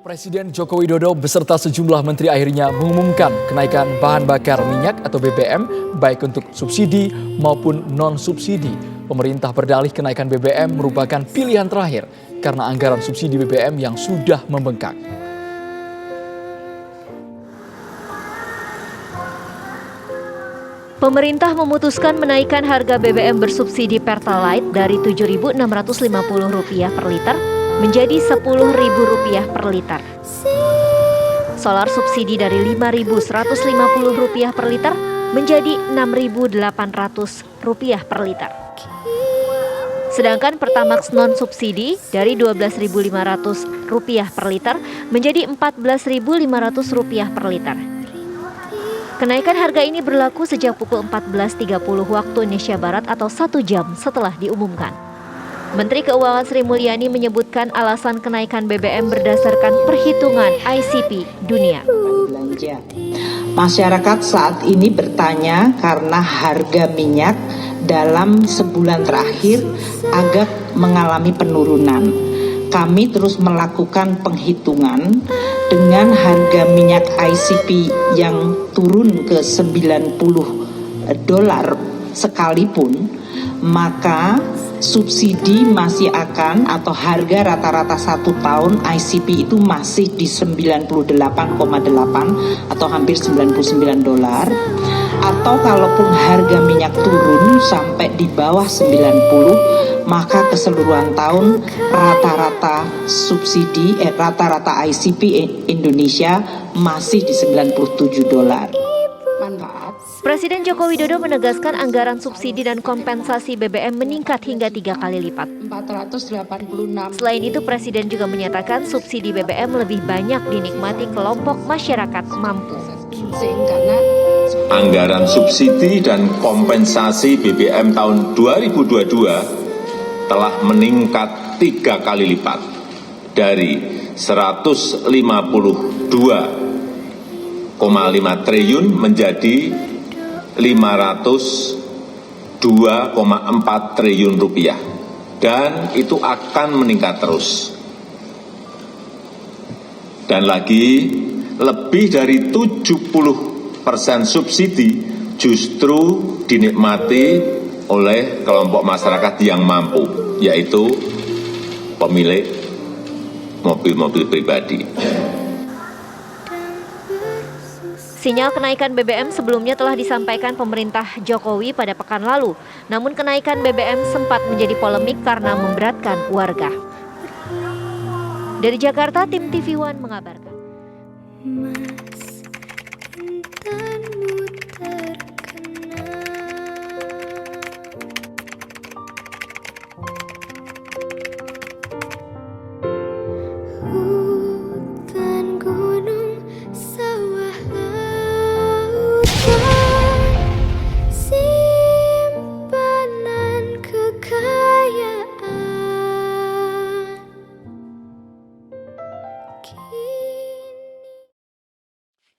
Presiden Joko Widodo beserta sejumlah menteri akhirnya mengumumkan kenaikan bahan bakar minyak atau BBM baik untuk subsidi maupun non-subsidi. Pemerintah berdalih kenaikan BBM merupakan pilihan terakhir karena anggaran subsidi BBM yang sudah membengkak. Pemerintah memutuskan menaikkan harga BBM bersubsidi Pertalite dari Rp7.650 per liter menjadi Rp10.000 per liter. Solar subsidi dari Rp5.150 per liter menjadi Rp6.800 per liter. Sedangkan Pertamax non-subsidi dari Rp12.500 per liter menjadi Rp14.500 per liter. Kenaikan harga ini berlaku sejak pukul 14.30 waktu Indonesia Barat atau 1 jam setelah diumumkan. Menteri Keuangan Sri Mulyani menyebutkan alasan kenaikan BBM berdasarkan perhitungan ICP dunia. Masyarakat saat ini bertanya karena harga minyak dalam sebulan terakhir agak mengalami penurunan. Kami terus melakukan penghitungan dengan harga minyak ICP yang turun ke $90 sekalipun, maka subsidi masih akan atau harga rata-rata 1 tahun ICP itu masih di 98,8 atau hampir $99, atau kalaupun harga minyak turun sampai di bawah 90, maka keseluruhan tahun rata-rata subsidi rata-rata ICP Indonesia masih di $97. Presiden Joko Widodo menegaskan anggaran subsidi dan kompensasi BBM meningkat hingga 3 kali lipat. 486. Selain itu, Presiden juga menyatakan subsidi BBM lebih banyak dinikmati kelompok masyarakat mampu. Anggaran subsidi dan kompensasi BBM tahun 2022 telah meningkat 3 kali lipat dari 152,5 triliun menjadi 502,4 triliun rupiah, dan itu akan meningkat terus. Dan lagi, lebih dari 70% subsidi justru dinikmati oleh kelompok masyarakat yang mampu, yaitu pemilik mobil-mobil pribadi. Sinyal kenaikan BBM sebelumnya telah disampaikan pemerintah Jokowi pada pekan lalu. Namun kenaikan BBM sempat menjadi polemik karena memberatkan warga. Dari Jakarta, tim TV One mengabarkan.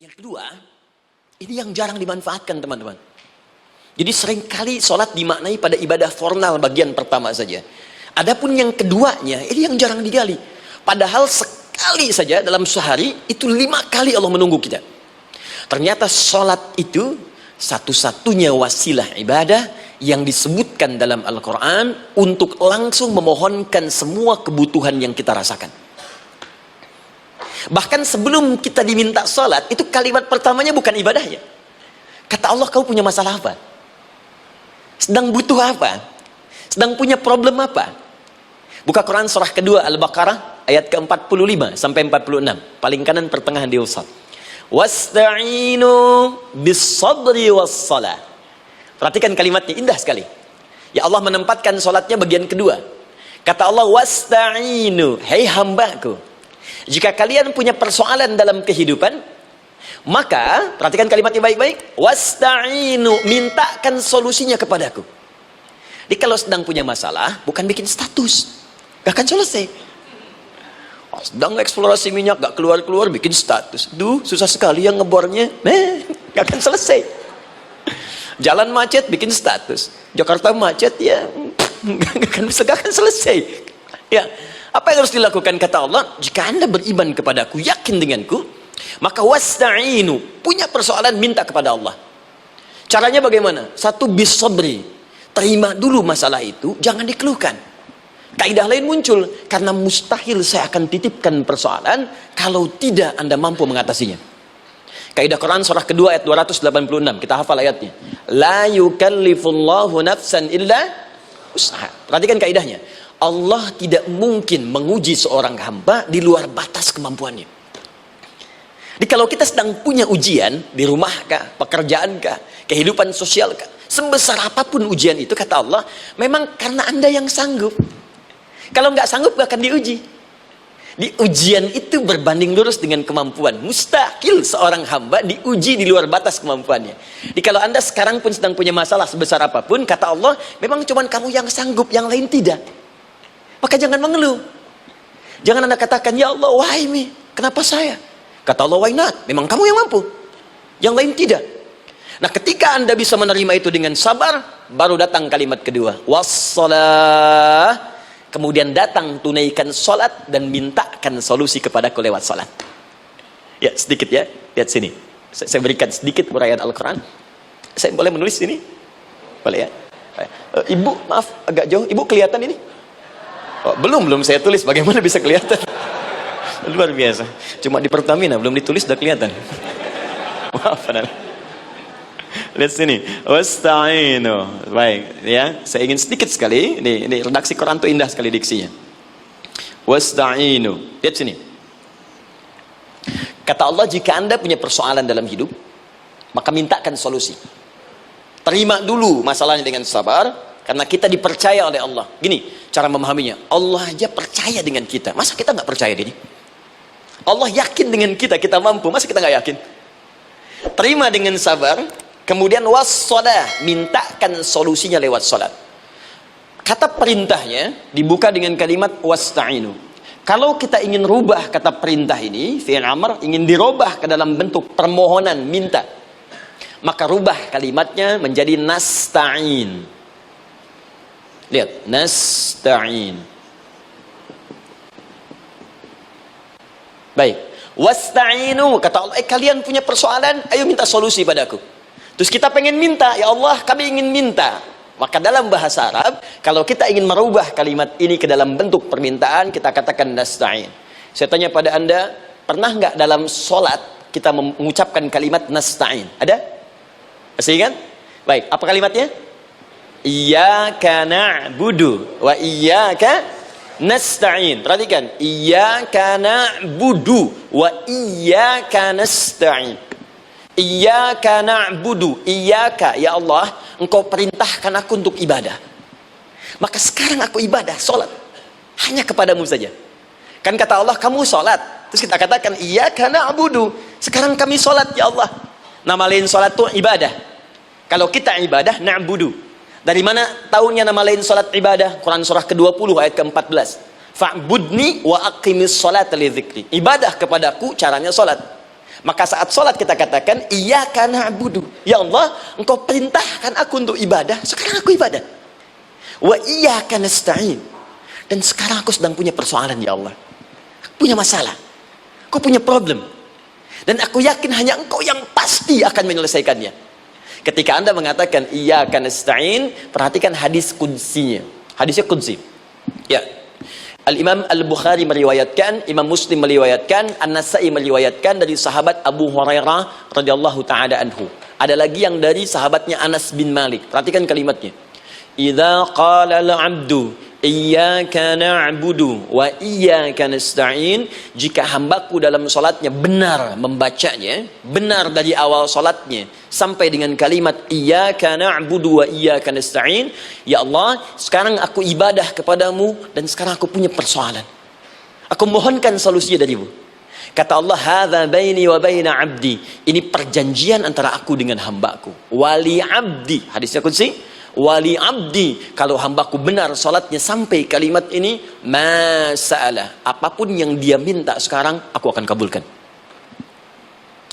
Yang kedua, ini yang jarang dimanfaatkan teman-teman. Jadi seringkali sholat dimaknai pada ibadah formal bagian pertama saja. Adapun yang keduanya, ini yang jarang digali. Padahal sekali saja dalam sehari, itu 5 kali Allah menunggu kita. Ternyata sholat itu satu-satunya wasilah ibadah yang disebutkan dalam Al-Quran untuk langsung memohonkan semua kebutuhan yang kita rasakan. Bahkan sebelum kita diminta sholat, itu kalimat pertamanya bukan ibadahnya. Kata Allah, kau punya masalah apa? Sedang butuh apa? Sedang punya problem apa? Buka Quran surah kedua Al-Baqarah ayat ke-45 sampai 46. Paling kanan pertengahan di usad. Wasta'inu bis-sabri was-salah. Perhatikan kalimatnya, indah sekali. Ya Allah menempatkan sholatnya bagian kedua. Kata Allah, wasta'inu, hei hambaku, jika kalian punya persoalan dalam kehidupan, maka perhatikan kalimatnya baik-baik. Wasta'inu, mintakan solusinya kepadaku. Jadi kalau sedang punya masalah, bukan bikin status, gak akan selesai. Sedang eksplorasi minyak, gak keluar-keluar, bikin status. Duh, susah sekali yang ngebornya. Gak akan selesai. Jalan macet, bikin status. Jakarta macet, ya gak akan selesai. Ya, Apa yang harus dilakukan? Kata Allah, jika Anda beriman kepadaku, yakin denganku, maka wasta'inu, punya persoalan minta kepada Allah. Caranya bagaimana? Satu, bisabri, terima dulu masalah itu, jangan dikeluhkan. Kaidah lain muncul, karena mustahil saya akan titipkan persoalan kalau tidak Anda mampu mengatasinya. Kaidah Quran surah kedua ayat 286, kita hafal ayatnya. La yukallifullahu nafsan illa usaha. Perhatikan kaidahnya. Allah tidak mungkin menguji seorang hamba di luar batas kemampuannya. Jadi kalau kita sedang punya ujian di rumah kah, pekerjaan kah, kehidupan sosial kah, sebesar apapun ujian itu, kata Allah, memang karena Anda yang sanggup. Kalau nggak sanggup nggak akan diuji. Di ujian itu berbanding lurus dengan kemampuan. Mustahil seorang hamba diuji di luar batas kemampuannya. Jadi kalau Anda sekarang pun sedang punya masalah sebesar apapun, kata Allah, memang cuma kamu yang sanggup, yang lain tidak. Maka jangan mengeluh. Jangan Anda katakan, ya Allah, why me? Kenapa saya? Kata Allah, why not? Memang kamu yang mampu, yang lain tidak. Nah, ketika Anda bisa menerima itu dengan sabar, baru datang kalimat kedua, wassalah. Kemudian datang tunaikan sholat dan mintakan solusi kepadaku lewat sholat. Ya, sedikit ya, lihat sini. Saya berikan sedikit uraian Al-Quran. Saya boleh menulis sini? Boleh ya? Ibu, maaf, agak jauh. Ibu kelihatan ini? Oh, belum saya tulis. Bagaimana bisa kelihatan? Luar biasa. Cuma di Pertamina belum ditulis sudah kelihatan. Maaf, lihat sini. Wasta'inu. Baik, ya. Saya ingin sedikit sekali. Ini redaksi Quran itu indah sekali diksinya. Wasta'inu. Lihat sini. Kata Allah, jika Anda punya persoalan dalam hidup, maka mintakan solusi. Terima dulu masalahnya dengan sabar, karena kita dipercaya oleh Allah. Gini cara memahaminya. Allah aja percaya dengan kita. Masa kita nggak percaya diri? Allah yakin dengan kita mampu. Masa kita nggak yakin? Terima dengan sabar. Kemudian wassalah, mintakan solusinya lewat salat. Kata perintahnya dibuka dengan kalimat wasta'inu. Kalau kita ingin rubah kata perintah ini, fi'il amr, ingin dirubah ke dalam bentuk permohonan, minta, maka rubah kalimatnya menjadi nasta'in. Lihat, nasta'in. Baik, wasta'inu, kata Allah, kalian punya persoalan, ayo minta solusi padaku. Terus kita pengen minta, ya Allah, kami ingin minta. Maka dalam bahasa Arab, kalau kita ingin merubah kalimat ini ke dalam bentuk permintaan, kita katakan nasta'in. Saya tanya pada Anda, pernah nggak dalam sholat kita mengucapkan kalimat nasta'in? Ada? Masih ingat? Baik, apa kalimatnya? Iyyaka na'budu wa iyyaka nasta'in. Perhatikan, iyyaka na'budu wa iyyaka nasta'in. Iyyaka na'budu, iyyaka, ya Allah, engkau perintahkan aku untuk ibadah. Maka sekarang aku ibadah, sholat, hanya kepadamu saja. Kan kata Allah, kamu sholat. Terus kita katakan, iyyaka na'budu. Sekarang kami sholat, ya Allah. Nama lain sholat itu ibadah. Kalau kita ibadah, na'budu. Dari mana tahunya nama lain sholat ibadah? Quran surah ke-20 ayat ke-14. Fa'budni wa aqimis sholat li dzikri. Ibadah kepadaku, caranya sholat. Maka saat sholat kita katakan, iyyaka na'budu. Ya Allah, engkau perintahkan aku untuk ibadah. Sekarang aku ibadah. Wa iyyaka nasta'in. Dan sekarang aku sedang punya persoalan, ya Allah. Aku punya masalah. Aku punya problem. Dan aku yakin hanya engkau yang pasti akan menyelesaikannya. Ketika Anda mengatakan, iyyaka nasta'in, perhatikan hadis qudsinya. Hadisnya qudsi. Ya. Al-Imam Al-Bukhari meriwayatkan, Imam Muslim meriwayatkan, An-Nasa'i meriwayatkan dari sahabat Abu Hurairah radhiyallahu ta'ala anhu. Ada lagi yang dari sahabatnya Anas bin Malik. Perhatikan kalimatnya. Idza qala al-'abdu iyyaka na'budu wa iyyaka nasta'in, jika hambaku dalam salatnya benar membacanya, benar dari awal salatnya sampai dengan kalimat iyyaka na'budu wa iyyaka nasta'in, ya Allah, sekarang aku ibadah kepadamu dan sekarang aku punya persoalan. Aku mohonkan solusinya darimu. Kata Allah, hadza baini wa baina 'abdi. Ini perjanjian antara aku dengan hambaku. Wali 'abdi. Hadisnya qudsi. Wali abdi, kalau hambaku benar salatnya sampai kalimat ini, masa'alah, apapun yang dia minta sekarang, aku akan kabulkan.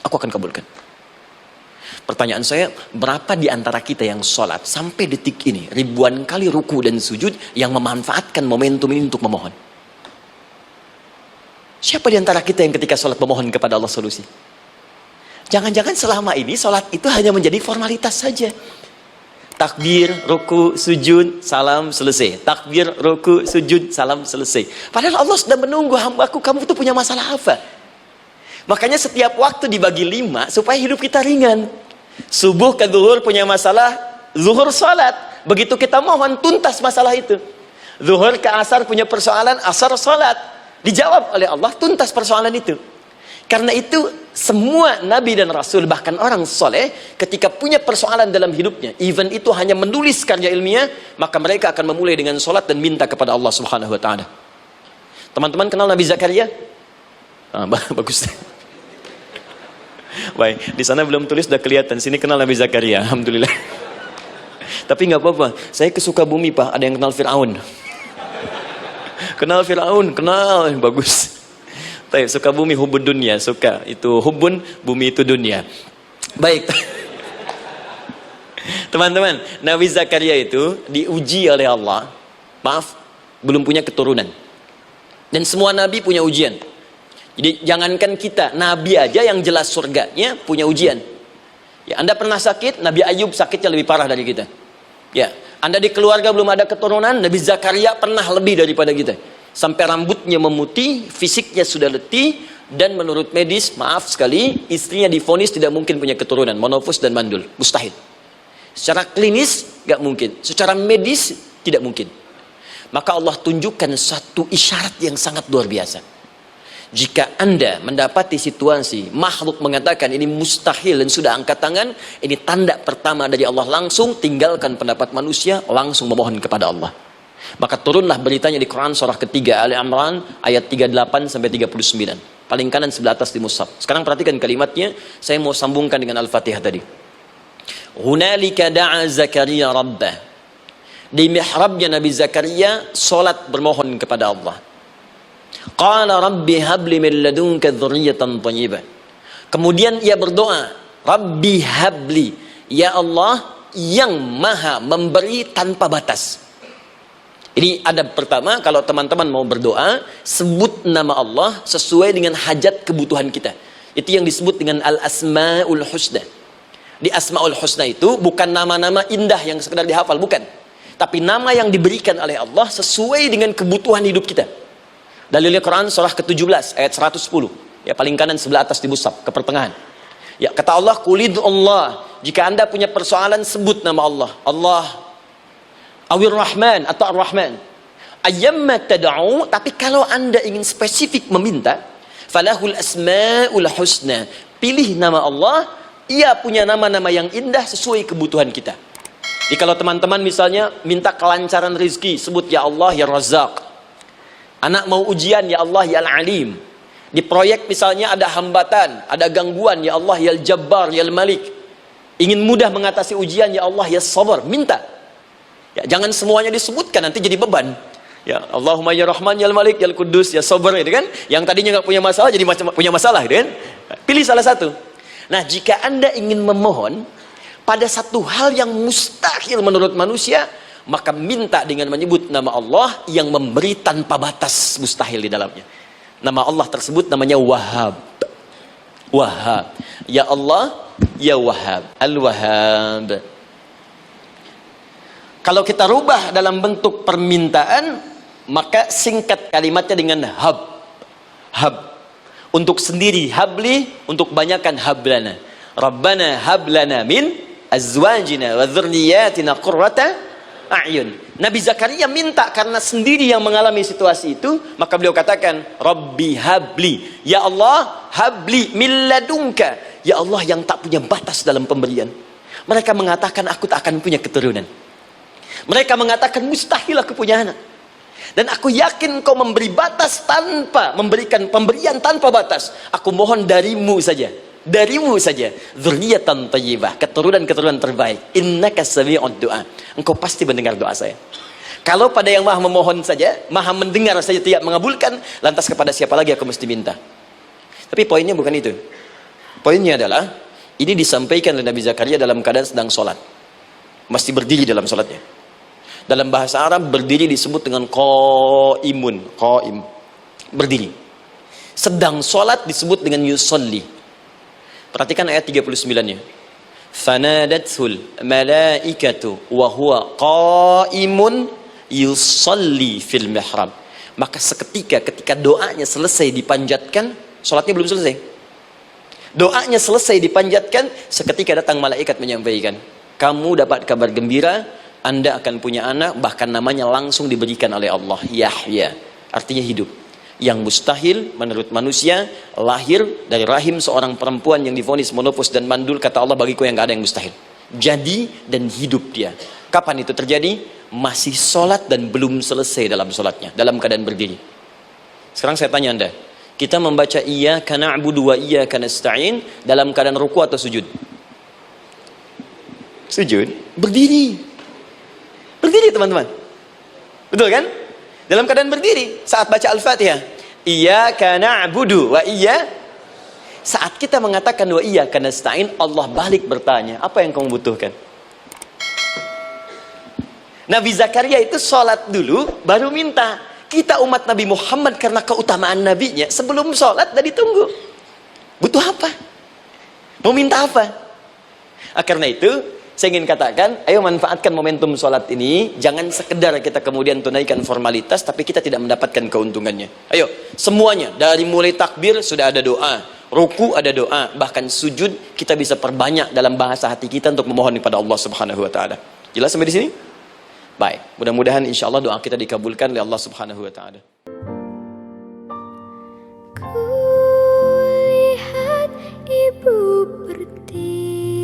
Aku akan kabulkan. Pertanyaan saya, berapa di antara kita yang salat sampai detik ini ribuan kali ruku dan sujud yang memanfaatkan momentum ini untuk memohon? Siapa di antara kita yang ketika sholat memohon kepada Allah solusi? Jangan-jangan selama ini sholat itu hanya menjadi formalitas saja. Takbir, ruku, sujud, salam, selesai. Takbir, ruku, sujud, salam, selesai. Padahal Allah sudah menunggu hambaku, kamu itu punya masalah apa? Makanya setiap waktu dibagi 5 supaya hidup kita ringan. Subuh ke zuhur punya masalah, zuhur sholat. Begitu kita mohon, tuntas masalah itu. Zuhur ke asar punya persoalan, asar sholat. Dijawab oleh Allah, tuntas persoalan itu. Karena itu semua nabi dan rasul, bahkan orang soleh, ketika punya persoalan dalam hidupnya, even itu hanya menulis karya ilmiah, maka mereka akan memulai dengan sholat dan minta kepada Allah Subhanahu Wa Taala. Teman-teman kenal Nabi Zakaria? Bagus. Baik, di sana belum tulis, sudah kelihatan. Sini kenal Nabi Zakaria, alhamdulillah. Tapi nggak apa-apa. Saya ke Sukabumi, Pak. Ada yang kenal Fir'aun? Kenal Fir'aun, kenal, bagus. Sukabumi hubun dunia, suka itu hubun, bumi itu dunia. Baik. Teman-teman, Nabi Zakaria itu diuji oleh Allah. Maaf, belum punya keturunan. Dan semua nabi punya ujian. Jadi jangankan kita, nabi aja yang jelas surganya punya ujian. Ya, Anda pernah sakit, Nabi Ayub sakitnya lebih parah dari kita. Ya, Anda di keluarga belum ada keturunan, Nabi Zakaria pernah lebih daripada kita. Sampai rambutnya memutih, fisiknya sudah letih, dan menurut medis, maaf sekali, istrinya divonis tidak mungkin punya keturunan, monofus dan mandul, mustahil. Secara klinis gak mungkin, secara medis tidak mungkin. Maka Allah tunjukkan satu isyarat yang sangat luar biasa. Jika Anda mendapati situasi makhluk mengatakan ini mustahil dan sudah angkat tangan, ini tanda pertama dari Allah, langsung tinggalkan pendapat manusia, langsung memohon kepada Allah. Maka turunlah beritanya di Quran surah ketiga Ali Imran ayat 38 sampai 39. Paling kanan sebelah atas di mushaf. Sekarang perhatikan kalimatnya, saya mau sambungkan dengan Al-Fatihah tadi. Hunalika da'a Zakaria rabbah. Di mihrabnya Nabi Zakaria salat bermohon kepada Allah. Qala rabbi habli min ladunka dzurriyyatan thayyibah. Kemudian ia berdoa, Rabbi habli, ya Allah yang maha memberi tanpa batas. Ini adab pertama, kalau teman-teman mau berdoa, sebut nama Allah sesuai dengan hajat kebutuhan kita. Itu yang disebut dengan Al-Asma'ul Husna. Di Asma'ul Husna itu bukan nama-nama indah yang sekedar dihafal, bukan. Tapi nama yang diberikan oleh Allah sesuai dengan kebutuhan hidup kita. Dalilnya Quran surah ke-17 ayat 110. Ya, paling kanan sebelah atas di mushaf, ke pertengahan. Ya, kata Allah, Qulid Allah. Jika Anda punya persoalan, sebut nama Allah. Allah Awir Rahman atau Ar-Rahman. Ayyamma tad'u, tapi kalau Anda ingin spesifik meminta, falahul asmaul husna. Pilih nama Allah, ia punya nama-nama yang indah sesuai kebutuhan kita. Jadi kalau teman-teman misalnya minta kelancaran rezeki, sebut ya Allah ya Razzaq. Anak mau ujian, ya Allah ya Al-Alim. Di proyek misalnya ada hambatan, ada gangguan, ya Allah ya Al-Jabbar ya Al-Malik. Ingin mudah mengatasi ujian, ya Allah ya Sabar, minta. Ya, jangan semuanya disebutkan, nanti jadi beban. Ya, Allahumma ya Rahman ya Malik ya Kudus ya Sabar, gitu kan? Yang tadinya nggak punya masalah jadi punya masalah, gitu kan? Pilih salah satu. Nah, jika Anda ingin memohon pada satu hal yang mustahil menurut manusia, maka minta dengan menyebut nama Allah yang memberi tanpa batas, mustahil di dalamnya. Nama Allah tersebut namanya Wahhab. Wahhab. Ya Allah, ya Wahhab. Al-Wahhab. Kalau kita rubah dalam bentuk permintaan, maka singkat kalimatnya dengan hab. Hab. Untuk sendiri habli, untuk banyakkan hablana. Rabbana hablana min azwajina wa dzurriyyatina qurrata a'yun. Nabi Zakaria minta karena sendiri yang mengalami situasi itu, maka beliau katakan, Rabbi habli. Ya Allah, habli min ladunka. Ya Allah yang tak punya batas dalam pemberian. Mereka mengatakan aku tak akan punya keturunan. Mereka mengatakan mustahil aku punya anak. Dan aku yakin kau memberi batas tanpa memberikan pemberian tanpa batas. Aku mohon darimu saja. Darimu saja. Dzurriyyatan thayyibah, keturunan-keturunan terbaik. Innaka sami'ud du'a. Engkau pasti mendengar doa saya. Kalau pada yang maha memohon saja, maha mendengar saja tidak mengabulkan, lantas kepada siapa lagi aku mesti minta? Tapi poinnya bukan itu. Poinnya adalah ini disampaikan oleh Nabi Zakaria dalam keadaan sedang sholat. Mesti berdiri dalam sholatnya. Dalam bahasa Arab berdiri disebut dengan qaimun, qaim, berdiri. Sedang sholat disebut dengan yusolli. Perhatikan ayat 39-nya. Fanadathul malaikatu wa huwa qaimun yusolli fil mihrab. Maka ketika doanya selesai dipanjatkan, sholatnya belum selesai. Doanya selesai dipanjatkan, seketika datang malaikat menyampaikan, kamu dapat kabar gembira, Anda akan punya anak, bahkan namanya langsung diberikan oleh Allah, Yahya. Artinya hidup. Yang mustahil menurut manusia, lahir dari rahim seorang perempuan yang divonis menopause dan mandul, kata Allah, bagiku yang gak ada yang mustahil. Jadi dan hidup dia. Kapan itu terjadi? Masih sholat dan belum selesai dalam sholatnya, dalam keadaan berdiri. Sekarang saya tanya Anda, kita membaca iyyaka na'budu wa iyyaka nasta'in dalam keadaan ruku atau sujud? Sujud, berdiri. Berdiri teman-teman. Betul kan? Dalam keadaan berdiri saat baca Al-Fatihah. Iyyaka na'budu wa saat kita mengatakan wa iyyaka nasta'in, Allah balik bertanya, apa yang kamu butuhkan? Nabi Zakaria itu sholat dulu baru minta. Kita umat Nabi Muhammad karena keutamaan nabinya, sebelum sholat dah ditunggu. Butuh apa? Mau minta apa? Karena itu saya ingin katakan, ayo manfaatkan momentum sholat ini. Jangan sekedar kita kemudian tunaikan formalitas, tapi kita tidak mendapatkan keuntungannya. Ayo, semuanya. Dari mulai takbir sudah ada doa. Ruku ada doa. Bahkan sujud kita bisa perbanyak dalam bahasa hati kita untuk memohon kepada Allah Subhanahu Wa Taala. Jelas sampai di sini? Baik. Mudah-mudahan insya Allah doa kita dikabulkan oleh Allah Subhanahu Wa Taala. Kulihat ibu berdiri